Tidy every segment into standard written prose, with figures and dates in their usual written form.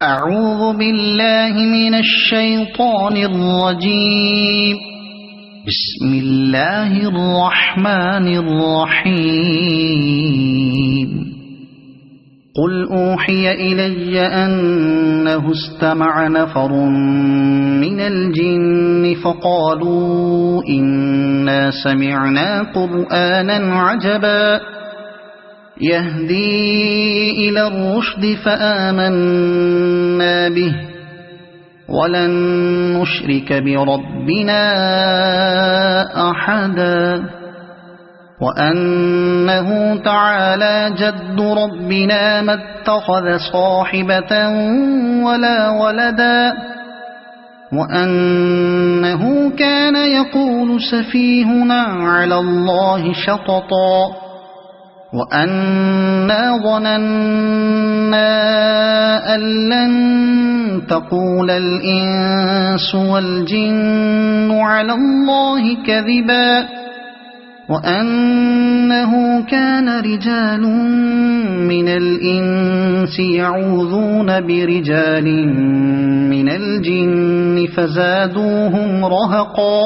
أعوذ بالله من الشيطان الرجيم. بسم الله الرحمن الرحيم. قل أوحي إلي أنه استمع نفر من الجن فقالوا إنا سمعنا قرآنا عجبا يهدي إلى الرشد فآمنا به ولن نشرك بربنا أحدا وأنه تعالى جد ربنا ما اتخذ صاحبة ولا ولدا وأنه كان يقول سفيهنا على الله شططا وأنا ظننا أن لن تقول الإنس والجن على الله كذبا وأنه كان رجال من الإنس يعوذون برجال من الجن فزادوهم رهقا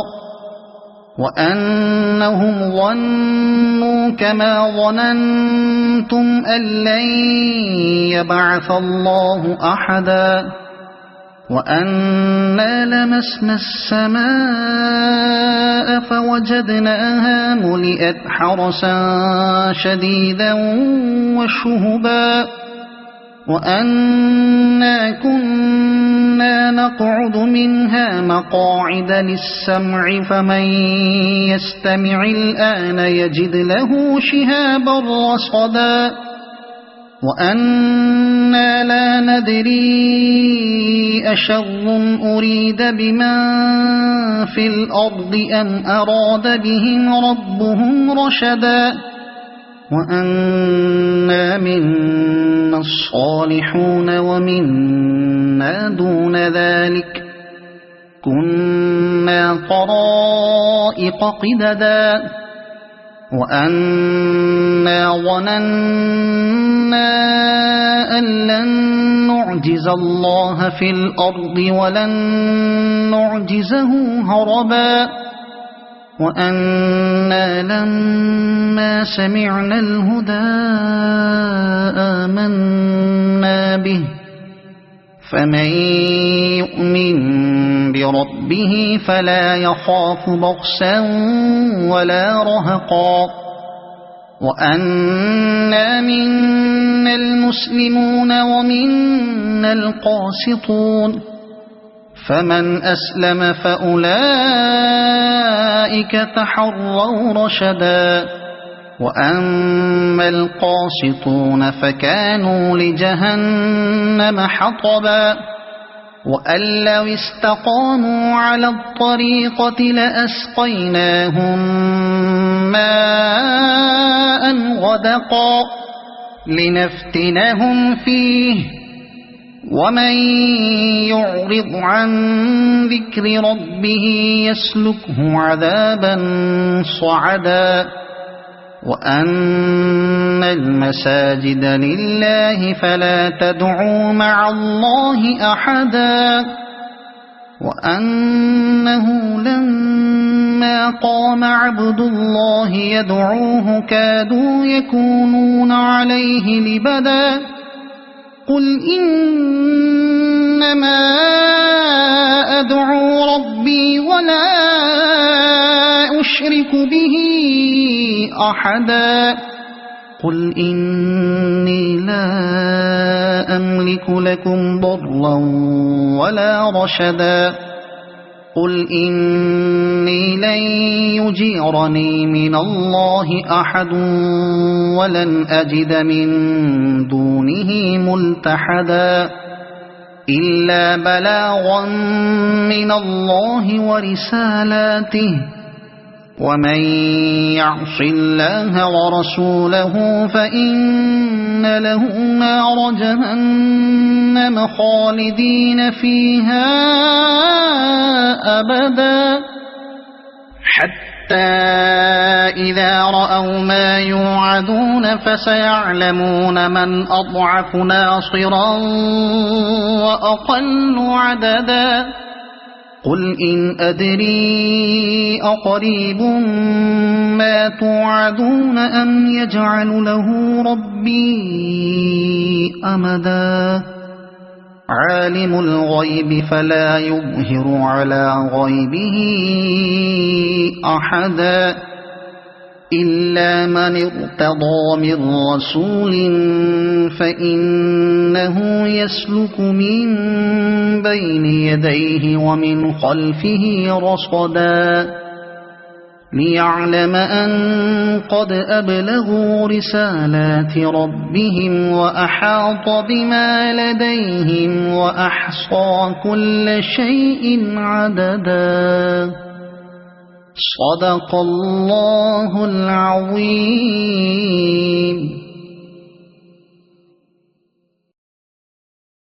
وأنهم ظنوا كما ظننتم أن لن يبعث الله أحدا وأنا لمسنا السماء فوجدناها ملئت حرسا شديدا وشهبا وأنا كنا نقعد منها مقاعد للسمع فمن يستمع الآن يجد له شهابا رصدا وأنا لا ندري أشر أريد بمن في الأرض أم أراد بهم ربهم رشدا وأنا منا الصالحون ومنا دون ذلك كنا طرائق قددا وأنا ظننا أن لن نعجز الله في الأرض ولن نعجزه هربا وأنا لما سمعنا الهدى آمنا به فمن يؤمن بربه فلا يخاف بخسا ولا رهقا وأنا منا المسلمون ومنا القاسطون فمن أسلم فأولئك تحروا رشدا وأما القاسطون فكانوا لجهنم حطبا وأن لو استقاموا على الطريقة لأسقيناهم ماء غدقا لنفتنهم فيه ومن يعرض عن ذكر ربه يسلكه عذابا صعدا وأن المساجد لله فلا تدعوا مع الله أحدا وأنه لما قام عبد الله يدعوه كادوا يكونون عليه لبدا قل إنما أدعو ربي ولا أشرك به أحدا قل إني لا أملك لكم ضرا ولا رشدا قل إني لن يجيرني من الله أحد ولن أجد من دونه ملتحدا إلا بلاغا من الله ورسالاته ومن يعص الله ورسوله فإن له نار جهنم خالدين فيها أبدا حتى حتى إذا رأوا ما يوعدون فسيعلمون من أضعف ناصرا وأقل عددا قل إن أدري أقريب ما توعدون أم يجعل له ربي أمدا عالم الغيب فلا يظهر على غيبه أحدا إلا من ارتضى من رسول فإنه يسلك من بين يديه ومن خلفه رصدا ليعلم أن قد أبلغوا رسالات ربهم وأحاط بما لديهم وأحصى كل شيء عددا صدق الله العظيم.